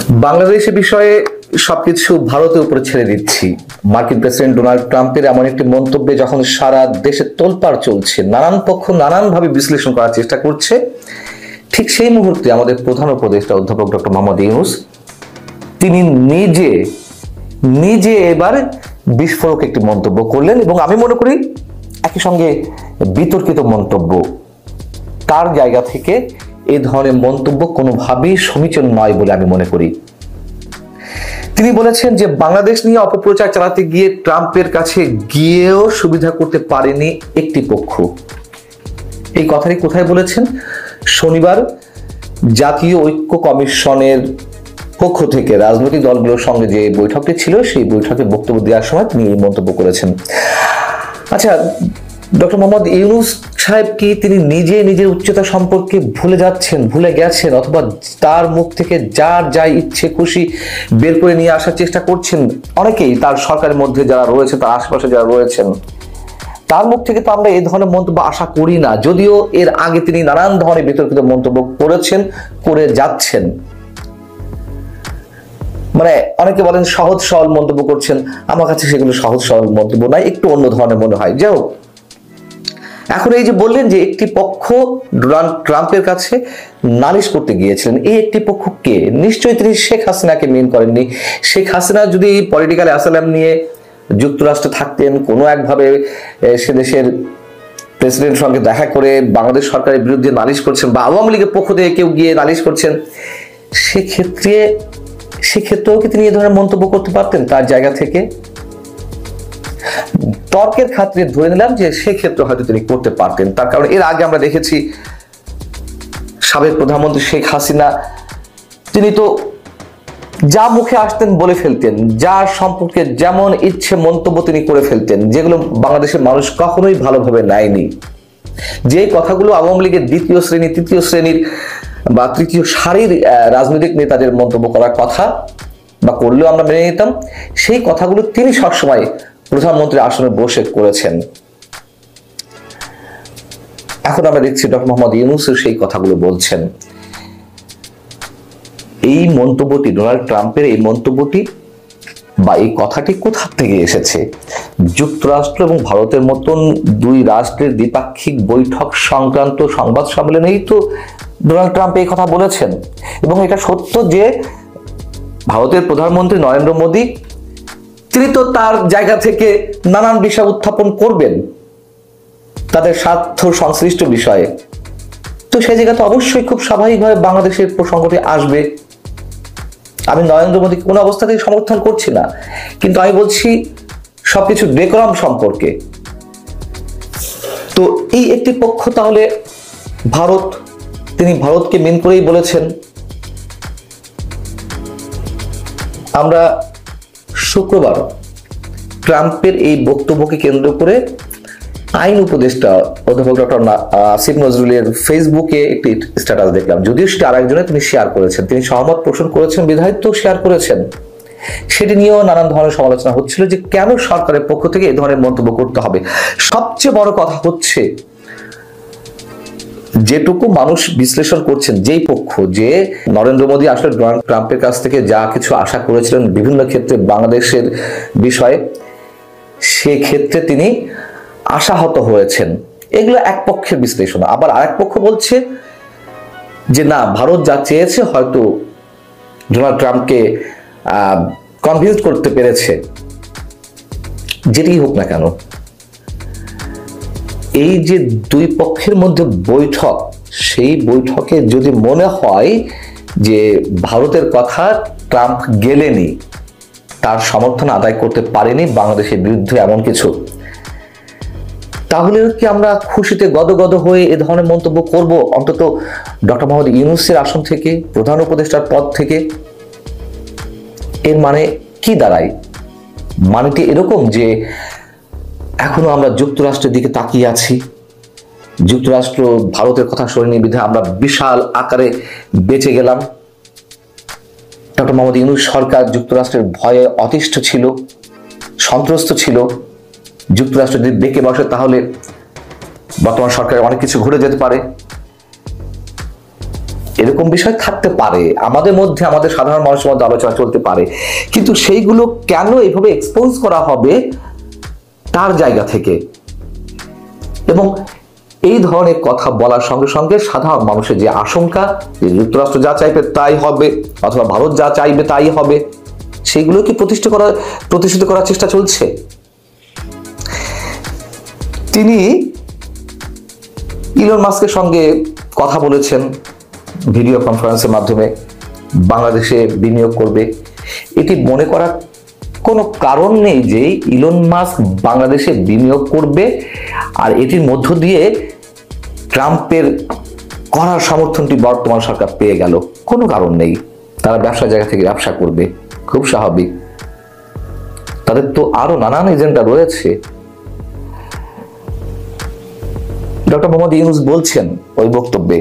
বাংলাদেশের বিষয়ে সবকিছু ভারতের উপরে ছেড়ে দিচ্ছি। মার্কিন প্রেসিডেন্ট ডোনাল্ড ট্রাম্পের এমন একটি মন্তব্যে যখন সারা দেশে তোলপাড় চলছে, নানান পক্ষ নানানভাবে বিশ্লেষণ করার চেষ্টা করছে, ঠিক সেই মুহূর্তে আমাদের প্রধান উপদেষ্টা অধ্যাপক ডক্টর মোহাম্মদ ইউনূস তিনি নিজে এবার বিস্ফোরক একটি মন্তব্য করলেন, এবং আমি মনে করি একই সঙ্গে বিতর্কিত মন্তব্য। তার জায়গা থেকে এই ধরনের মন্তব্য কোনোভাবেই সমীচীন নয় বলে আমি মনে করি। তিনি বলেছেন যে বাংলাদেশ নিয়ে অপপ্রচার চালাতে গিয়ে ট্রাম্পের কাছে গিয়েও সুবিধা করতে পারেনি একটি পক্ষ। এই কথাটি কোথায় বলেছেন? শনিবার জাতীয় ঐক্য কমিশনের পক্ষ থেকে রাজনৈতিক দলগুলোর সঙ্গে যে বৈঠকটি ছিল, সেই বৈঠকে বক্তব্য দেওয়ার সময় তিনি এই মন্তব্য করেছেন। আচ্ছা, ডক্টর মোহাম্মদ ইউনূস সাহেব কি তিনি নিজের উচ্চতা সম্পর্কে ভুলে গেছেন, অথবা তার মুখ থেকে যার যাই ইচ্ছে খুশি বের করে নিয়ে আসার চেষ্টা করছেন? অনেকেই তার সরকারের মধ্যে যারা রয়েছে, তার আশেপাশে যারা রয়েছেন, তার মুখ থেকে তো আমরা এই ধরনের মন্তব্য আশা করি না, যদিও এর আগে তিনি নানান ধরনের বিতর্কিত মন্তব্য করে যাচ্ছেন। মানে অনেকে বলেন সহজ সরল মন্তব্য করছেন, আমার কাছে সেগুলো সহজ সরল মন্তব্য নয়, একটু অন্য ধরনের মনে হয়। যাই হোক, এখন এই যে বললেন যে একটি পক্ষ ডোনাল্ড ট্রাম্পের কাছে নালিশ করতে গিয়েছিলেন, এই একটি পক্ষ কে? নিশ্চয়ই তিনি শেখ হাসিনাকে মিন করেননি। শেখ হাসিনা যদি পলিটিক্যাল অ্যাসাইলাম নিয়ে যুক্তরাষ্ট্রে থাকতেন, কোনো একভাবে সে দেশের প্রেসিডেন্টের সঙ্গে দেখা করে বাংলাদেশ সরকারের বিরুদ্ধে নালিশ করছেন, বা আওয়ামী লীগের পক্ষ থেকে কেউ গিয়ে নালিশ করছেন, সেক্ষেত্রেও কি তিনি এই ধরনের মন্তব্য করতে পারতেন তার জায়গা থেকে? তর্কের খাতিরে ধরে নিলাম যে সেক্ষেত্রে হয়তো তিনি করতে পারতেন। তার কারণ এর আগে আমরা দেখেছি সাবেক প্রধানমন্ত্রী শেখ হাসিনা তিনি তো যা মুখে আসতেন বলে ফেলতেন, যার সম্পর্কে যেমন ইচ্ছে মন্তব্য তিনি করে ফেলতেন, যেগুলো বাংলাদেশের মানুষ কখনোই ভালোভাবে নেয়নি। যে কথাগুলো আওয়ামী লীগের দ্বিতীয় শ্রেণী, তৃতীয় শ্রেণীর বা তৃতীয় সারির রাজনৈতিক নেতাদের মন্তব্য করার কথা বা করলেও আমরা মেনে নিতাম, সেই কথাগুলো তিনি সবসময় প্রধানমন্ত্রীর আসনে বসে করেছেন। এখন আমরা দেখছি ডক্টর মোহাম্মদ ইউনূস সেই কথাগুলো বলছেন। এই মন্তব্যটি, ডোনাল্ড ট্রাম্পের এই মন্তব্যটি বা এই কথাটি কোথা থেকে এসেছে? যুক্তরাষ্ট্র এবং ভারতের মতন দুই রাষ্ট্রের দ্বিপাক্ষিক বৈঠক সংক্রান্ত সংবাদ সম্মেলনেই তো ডোনাল্ড ট্রাম্প এই কথা বলেছেন। এবং এটা সত্য যে ভারতের প্রধানমন্ত্রী নরেন্দ্র মোদী তিনি তো তার জায়গা থেকে নানান বিষয় উত্থাপন করবেন তাদের স্বার্থ সংশ্লিষ্ট বিষয়ে, তো সেই জায়গাতে অবশ্যই খুব স্বাভাবিকভাবে বাংলাদেশের প্রসঙ্গটি আসবে। আমি নরেন্দ্র মোদীকে কোনো অবস্থাতেই সমর্থন করছি না, কিন্তু আমি বলছি সবকিছু ডেকোরাম সম্পর্কে। তো এই একটি পক্ষ তাহলে ভারত, তিনি ভারতকে মিন করেই বলেছেন। আমরা শুক্রবার ট্রাম্পের এই বক্তব্যকে কেন্দ্র করে আইন উপদেষ্টা অধ্যাপক ডক্টর আসিফ নজরুলের ফেসবুকে একটি স্ট্যাটাস দেখলাম, যদিও সেটা আরেকজনে তিনি শেয়ার করেছেন, তিনি সহমত পোষণ করেছেন, বিধায়িত্ব শেয়ার করেছেন। সেটি নিয়েও নানান ধরনের সমালোচনা হচ্ছিল যে কেন সরকারের পক্ষ থেকে এই ধরনের মন্তব্য করতে হবে। সবচেয়ে বড় কথা হচ্ছে, যেটুকু মানুষ বিশ্লেষণ করছেন, যেই পক্ষ, যে নরেন্দ্র মোদী আসলে ডোনাল্ড ট্রাম্পের কাছ থেকে যা কিছু আশা করেছিলেন বিভিন্ন ক্ষেত্রে বাংলাদেশের বিষয়ে, সেক্ষেত্রে তিনি আশাহত হয়েছেন। এগুলো এক পক্ষের বিশ্লেষণ। আবার আরেক পক্ষ বলছে যে না, ভারত যা চেয়েছে হয়তো ডোনাল্ড ট্রাম্পকে কনভিন্স করতে পেরেছে। যেটি হোক না কেন, এই যে দুই পক্ষের মধ্যে বৈঠক, সেই বৈঠকে যদি মনে হয় যে ভারতের কথা ট্রাম্প গেলেনি, তার সমর্থন আদায় করতে পারেনি বাংলাদেশের বিরুদ্ধে এমন কিছু, তাহলে কি আমরা খুশিতে গদগদ হয়ে এ ধরনের মন্তব্য করব? অন্তত ডক্টর মোহাম্মদ ইউনূসের আসন থেকে, প্রধান উপদেষ্টার পদ থেকে। এর মানে কি দাঁড়ায়? মানেটি এরকম যে এখনো আমরা যুক্তরাষ্ট্রের দিকে তাকিয়ে আছি, যুক্তরাষ্ট্র ভারতের কথা শোনেনি বিধায় আমরা বিশাল আকারে বেঁচে গেলাম। ডক্টর মোহাম্মদ ইউনূস সরকার যুক্তরাষ্ট্রের ভয়ে অতিষ্ঠ ছিল, সন্ত্রস্ত ছিল। যুক্তরাষ্ট্র যদি বেঁকে বসে তাহলে বর্তমান সরকারের অনেক কিছু ঘুরে যেতে পারে। এরকম বিষয় থাকতে পারে, আমাদের মধ্যে, আমাদের সাধারণ মানুষের মধ্যে আলোচনা চলতে পারে, কিন্তু সেইগুলো কেন এভাবে এক্সপোজ করা হবে তার জায়গা থেকে? এবং এই ধরনের কথা বলার সঙ্গে সঙ্গে সাধারণ মানুষের যে আশঙ্কা যে যুক্তরাষ্ট্র যা চাইবে তাই হবে, অথবা ভারত যা চাইবে তাই হবে, সেইগুলো কি প্রতিষ্ঠিত করার চেষ্টা চলছে? তিনি ইলন মাস্কের সঙ্গে কথা বলেছেন ভিডিও কনফারেন্সের মাধ্যমে, বাংলাদেশে বিনিয়োগ করবে। এটি মনে করার কোনো কারণ নেই যে ইলন মাস্ক বাংলাদেশে বিনিয়োগ করবে আর এটির মধ্য দিয়ে ট্রাম্পের করার সমর্থনটি বর্তমান সরকার পেয়ে গেল। কোনো কারণ নেই, তারা ব্যবসার জায়গা থেকে ব্যবসা করবে, খুব স্বাভাবিক। তাদের তো আরো নানান এজেন্ডা রয়েছে। ডক্টর মোহাম্মদ ইউনূস বলছেন ওই বক্তব্যে,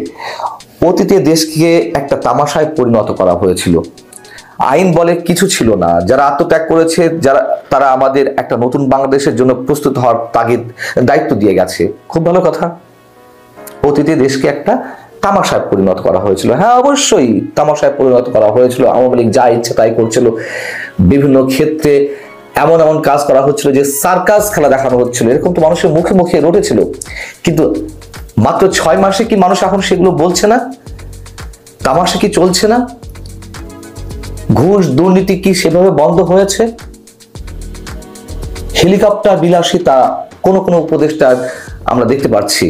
অতীতে দেশকে একটা তামাশায় পরিণত করা হয়েছিল, আইন বলে কিছু ছিল না, যারা আত্মত্যাগ করেছে তারা আমাদের একটা নতুন বাংলাদেশের জন্য প্রস্তুত হওয়ার দায়িত্ব দিয়ে গেছে। খুব ভালো কথা, অতীতে দেশকে একটা তামাশায় পরিণত করা হয়েছিল। হ্যাঁ, অবশ্যই তামাশায় পরিণত করা হয়েছিল, আওয়ামী লীগ যা ইচ্ছে তাই করছিল, বিভিন্ন ক্ষেত্রে এমন এমন কাজ করা হচ্ছিল যে সার্কাস খেলা দেখানো হচ্ছিল, এরকম তো মানুষের মুখে মুখে রটেছিল। কিন্তু মাত্র 6 মাসে কি মানুষ এখন সেগুলো বলছে না? তামাশা কি চলছে না? ঘুষ দুর্নীতি কি সেভাবে বন্ধ হয়েছে? হেলিকপ্টার বিলাসিতা কোন কোন উপদেষ্টা আমরা দেখতে পাচ্ছি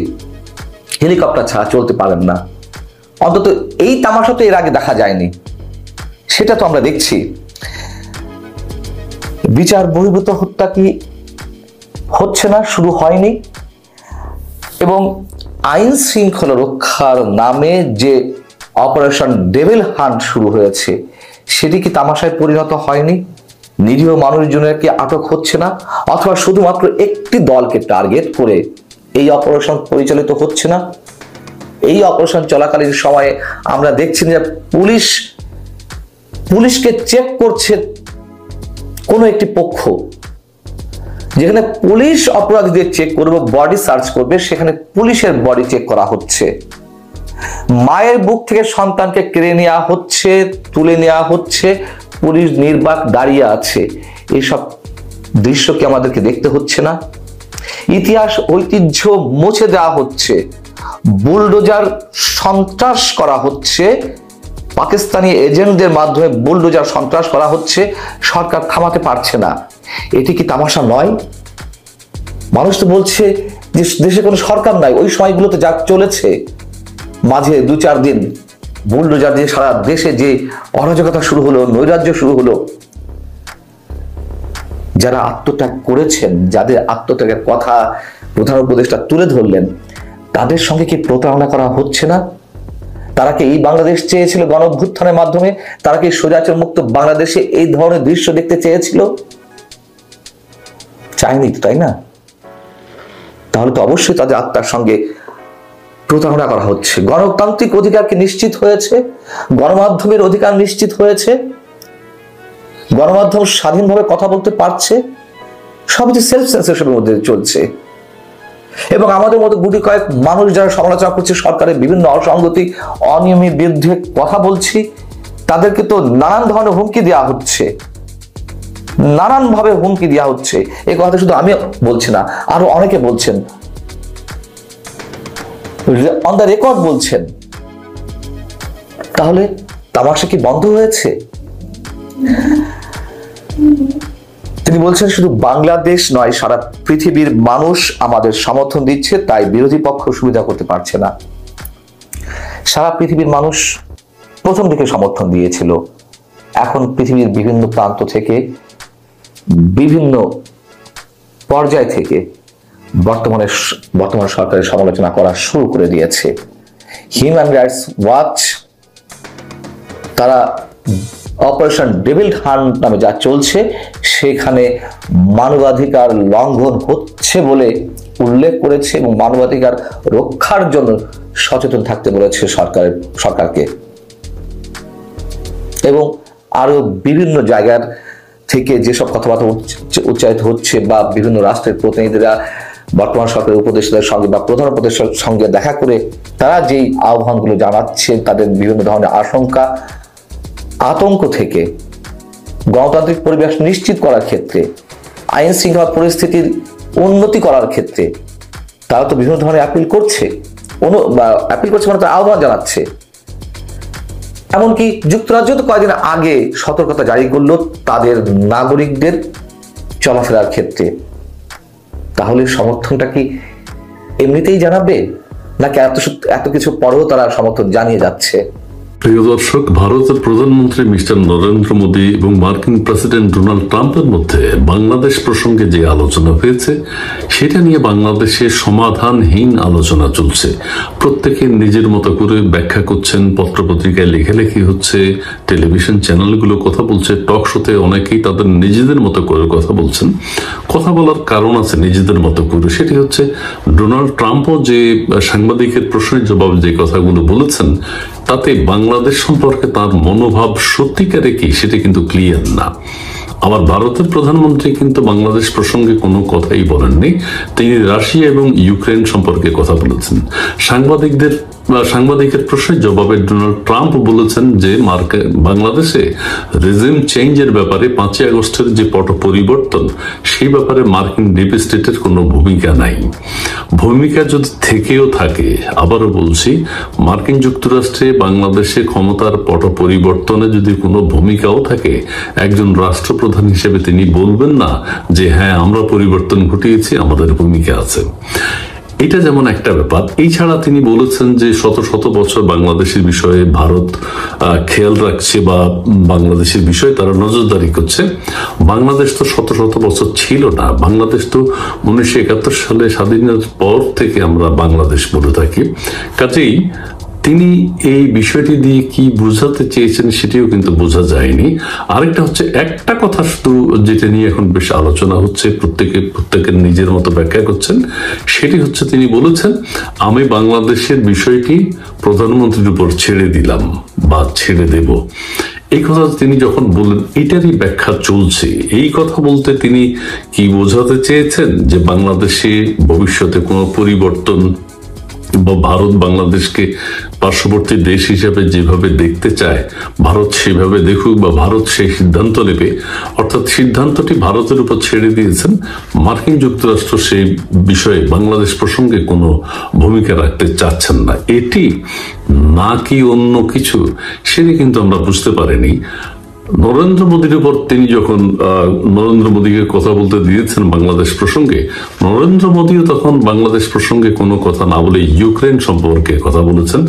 হেলিকপ্টার ছাড়া চলতে পারেন না। অন্তত এই তামাশা তো এর আগে দেখা যায়নি, সেটা তো আমরা দেখছি। বিচার বহির্ভূত হত্যা কি হচ্ছে না? শুরু হয়নি। এবং আইন শৃঙ্খলা রক্ষার নামে যে অপারেশন ডেভিল হান্ট শুরু হয়েছে, সেটি কি তামাশায় পরিণত হয়নি? নিরীহ মানুষজনের কি আটক হচ্ছে না? অথবা শুধুমাত্র একটি দলকে টার্গেট করে এই অপারেশন পরিচালিত হচ্ছে না? এই অপারেশন চলাকালীন সময়ে আমরা দেখছি যে পুলিশকে চেক করছে কোন একটি পক্ষ, যেখানে পুলিশ অপরাধীদের চেক করবে, বডি সার্চ করবে, সেখানে পুলিশের বডি চেক করা হচ্ছে। মায়ের বুক থেকে সন্তানকে কেড়ে নেওয়া হচ্ছে, তুলে নেওয়া হচ্ছে, পুলিশ নির্বাক দাঁড়িয়ে আছে। এইসব দৃশ্য কি আমাদেরকে দেখতে হচ্ছে না? ইতিহাস ঐতিহ্য মুছে দেওয়া হচ্ছে, বুলডোজার সন্ত্রাস করা হচ্ছে, পাকিস্তানি এজেন্টদের মাধ্যমে বুলডোজার সন্ত্রাস করা হচ্ছে, সরকার থামাতে পারছে না। এটি কি তামাশা নয়? মানুষ তো বলছে যে দেশে কোনো সরকার নাই, ওই সময়গুলোতে যা চলেছে, মাঝে 2-4 দিন বুলডোজার দিয়ে সারা দেশে যে অরাজকতা শুরু হলো, নৈরাজ্য শুরু হলো, যারা আত্মত্যাগ করেছেন, যাদের আত্মত্যাগের কথা প্রধান উপদেষ্টা তুলে ধরলেন, তাদের সঙ্গে কি প্রতারণা করা হচ্ছে না? তারা কি এই বাংলাদেশ চেয়েছিল গণঅভ্যুত্থানের মাধ্যমে? তারা কি স্বৈরাচার মুক্ত বাংলাদেশে এই ধরনের দৃশ্য দেখতে চেয়েছিল? চায়নি তো, তাই না? তাহলে তো অবশ্যই তাদের আত্মার সঙ্গে প্রতারণা করা হচ্ছে। গণতান্ত্রিক অধিকার কি নিশ্চিত হয়েছে? গণমাধ্যমের অধিকার নিশ্চিত হয়েছে? গণমাধ্যম স্বাধীনভাবে কথা বলতে পারছে? সবই সেলফ সেন্সরশিপের মধ্যে চলছে। এবং আমাদের মতো গুটি কয়েক মানুষ যারা সমালোচনা করছে সরকারের বিভিন্ন অসঙ্গতি, অনিয়মের বিরুদ্ধে কথা বলছি, তাদেরকে তো নানান ধরনের হুমকি দেওয়া হচ্ছে, নানানভাবে হুমকি দেওয়া হচ্ছে। এই কথা শুধু আমি বলছি না, আরো অনেকে বলছেন, অন দ্য রেকর্ড বলছেন। তাহলে তামাশা কি বন্ধ হয়েছে? তিনি বলছেন শুধু বাংলাদেশ নয়, সারা পৃথিবীর মানুষ আমাদের সমর্থন দিচ্ছে, তাই বিরোধী পক্ষ সুবিধা করতে পারছে না। সারা পৃথিবীর মানুষ প্রথম দিকে সমর্থন দিয়েছিল, এখন পৃথিবীর বিভিন্ন প্রান্ত থেকে, বিভিন্ন পর্যায় থেকে বর্তমান সরকারের সমালোচনা করা শুরু করে দিয়েছে। হিউম্যান রাইটস ওয়াচ তারা অপারেশন ডেভিল হান্ট নামে যা চলছে সেখানে মানবাধিকার লঙ্ঘন হচ্ছে বলে উল্লেখ করেছে এবং মানবাধিকার রক্ষার জন্য সচেতন থাকতে বলেছে সরকারকে। এবং আরো বিভিন্ন জায়গার থেকে যেসব কথাবার্তা উচ্চারিত হচ্ছে বা বিভিন্ন রাষ্ট্রের প্রতিনিধিরা বর্তমান সরকারের উপদেষ্টাদের সঙ্গে বা প্রধান উপদেষ্টার সঙ্গে দেখা করে তারা যেই আহ্বানগুলো জানাচ্ছে, তাদের বিভিন্ন ধরনের আশঙ্কা আতঙ্ক থেকে গণতান্ত্রিক পরিবেশ নিশ্চিত করার ক্ষেত্রে, আইন শৃঙ্খলা পরিস্থিতির উন্নতি করার ক্ষেত্রে তারা তো বিভিন্ন ধরনের অ্যাপিল করছে মানে তারা আহ্বান জানাচ্ছে। এমনকি যুক্তরাজ্য তো কয়েকদিন আগে সতর্কতা জারি করলো তাদের নাগরিকদের চলাফেরার ক্ষেত্রে। তাহলে সমর্থনটা কি এমনিতেই জানাবে, নাকি এত কিছু পরেও তারা সমর্থন জানিয়ে যাচ্ছে? প্রিয় দর্শক, ভারতের প্রধানমন্ত্রী মিস্টার নরেন্দ্র মোদী এবং মার্কিন প্রেসিডেন্ট ডোনাল্ড ট্রাম্পের মধ্যে বাংলাদেশ প্রসঙ্গে যে আলোচনা হয়েছে সেটা নিয়ে বাংলাদেশে সমাধানহীন আলোচনা চলছে। প্রত্যেকে নিজের মতো করে ব্যাখ্যা করছেন, পত্রপত্রিকায় লেখালেখি হচ্ছে, টেলিভিশন চ্যানেলগুলো কথা বলছে, টক শোতে অনেকেই তাদের নিজেদের মতো করে কথা বলছেন। কথা বলার কারণ আছে নিজেদের মতো করে, সেটি হচ্ছে ডোনাল্ড ট্রাম্পও যে সাংবাদিকের প্রশ্নের জবাবে যে কথাগুলো বলেছেন তাতে বাংলাদেশ সম্পর্কে তার মনোভাব সত্যিকারে কি সেটা কিন্তু ক্লিয়ার না। আবার ভারতের প্রধানমন্ত্রী কিন্তু বাংলাদেশ প্রসঙ্গে কোনো কথাই বলেননি, তিনি রাশিয়া এবং ইউক্রেন সম্পর্কে কথা বলেছেন। সাংবাদিকের প্রশ্নের জবাবে ডোনাল্ড ট্রাম্প বলেছেন যে বাংলাদেশে রেজিম চেঞ্জের ব্যাপারে 5ই আগস্টের যে পট পরিবর্তন সেই ব্যাপারে মার্কিন ডিপ স্টেটের কোনো ভূমিকা নাই। ভূমিকা যদি থেকেও থাকে, আবারও বলছি, মার্কিন যুক্তরাষ্ট্রে বাংলাদেশে ক্ষমতার পট পরিবর্তনে যদি কোনো ভূমিকাও থাকে, একজন রাষ্ট্রপ্রধান হিসেবে তিনি বলবেন না যে হ্যাঁ আমরা পরিবর্তন ঘটিয়েছি, আমাদের ভূমিকা আছে। এটা যেমন একটা ব্যাপার। এই ছাড়া তিনি বলেছেন যে শত শত বছর বাংলাদেশের বিষয়ে ভারত খেয়াল রাখছে বা বাংলাদেশের বিষয়ে তারা নজরদারি করছে। বাংলাদেশ তো শত শত বছর ছিল না, বাংলাদেশ তো 1971 সালে স্বাধীনতার পর থেকে আমরা বাংলাদেশ বলে থাকি। কাজেই তিনি এই বিষয়টি দিয়ে কি বোঝাতে চেয়েছেন সেটিও কিন্তু বোঝা যায়নি। আরেকটা হচ্ছে, একটা কথা শুধু যেটা নিয়ে এখন বেশ আলোচনা হচ্ছে, প্রত্যেকের নিজের মতো ব্যাখ্যা করছেন, সেটি হচ্ছে তিনি বলেছেন আমি বাংলাদেশের বিষয়টি প্রধানমন্ত্রীর উপর ছেড়ে দিলাম বা ছেড়ে দেব। এই কথা তিনি যখন বললেন এটারই ব্যাখ্যা চলছে। এই কথা বলতে তিনি কি বোঝাতে চেয়েছেন যে বাংলাদেশে ভবিষ্যতে কোনো পরিবর্তন বা ভারত বাংলাদেশকে পার্শ্ববর্তী দেশ হিসেবে যেভাবে দেখতে চায় ভারত সেভাবে দেখুক বা ভারত সেই সিদ্ধান্ত নেবে, অর্থাৎ সিদ্ধান্তটি ভারতের উপর ছেড়ে দিয়েছেন, মার্কিন যুক্তরাষ্ট্র সেই বিষয়ে বাংলাদেশ প্রসঙ্গে কোনো ভূমিকা রাখতে চাচ্ছেন না। এটি নাকি অন্য কিছু সেটি কিন্তু আমরা বুঝতে পারিনি। নরেন্দ্র মোদীর উপর তিনি যখন নরেন্দ্র মোদীকে কথা বলতে দিয়েছেন বাংলাদেশ প্রসঙ্গে, নরেন্দ্র মোদীও তখন বাংলাদেশ প্রসঙ্গে কোনো কথা না বলে ইউক্রেন সম্পর্কে কথা বলেছেন,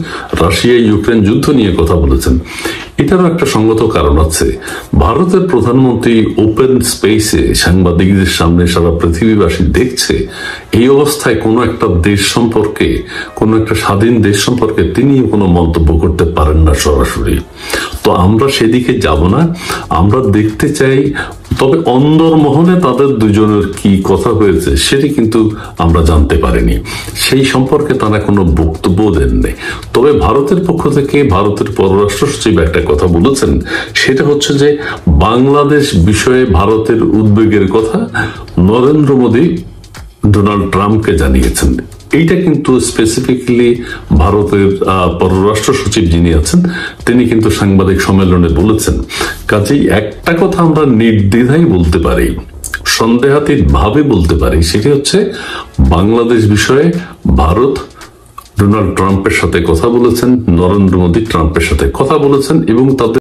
রাশিয়া ইউক্রেন যুদ্ধ নিয়ে কথা বলেছেন। এটারও একটা সঙ্গত কারণ আছে। ভারতের প্রধানমন্ত্রী ওপেন স্পেসে সাংবাদিকদের সামনে সারা পৃথিবীবাসী দেখছে, এই অবস্থায় কোনো একটা দেশ সম্পর্কে, কোনো একটা স্বাধীন দেশ সম্পর্কে তিনি কোনো মন্তব্য করতে পারেন না সরাসরি। তো আমরা সেদিকে যাব না, আমরা দেখতে চাই। তবে অন্দরমহলে তাদের দুজনের কি কথা হয়েছে সেটি কিন্তু আমরা জানতে পারিনি, সেই সম্পর্কে তারা কোনো বক্তব্য দেননি। তবে ভারতের পক্ষ থেকে ভারতের পররাষ্ট্র সচিব একটা কথা বলেছেন, সেটা হচ্ছে যে বাংলাদেশ বিষয়ে ভারতের উদ্বেগের কথা নরেন্দ্র মোদী ডোনাল্ড ট্রাম্পকে জানিয়েছেন। এইটা কিন্তু স্পেসিফিকলি ভারতের পররাষ্ট্র সচিব যিনি আছেন তিনি কিন্তু সাংবাদিক সম্মেলনে বলেছেন। কাজেই একটা কথা আমরা নির্দ্বিধায় বলতে পারি, সন্দেহাতীত ভাবে বলতে পারি, সেটি হচ্ছে বাংলাদেশ বিষয়ে ভারত ডোনাল্ড ট্রাম্পের সাথে কথা বলেছেন, নরেন্দ্র মোদী ট্রাম্পের সাথে কথা বলেছেন এবং তাদের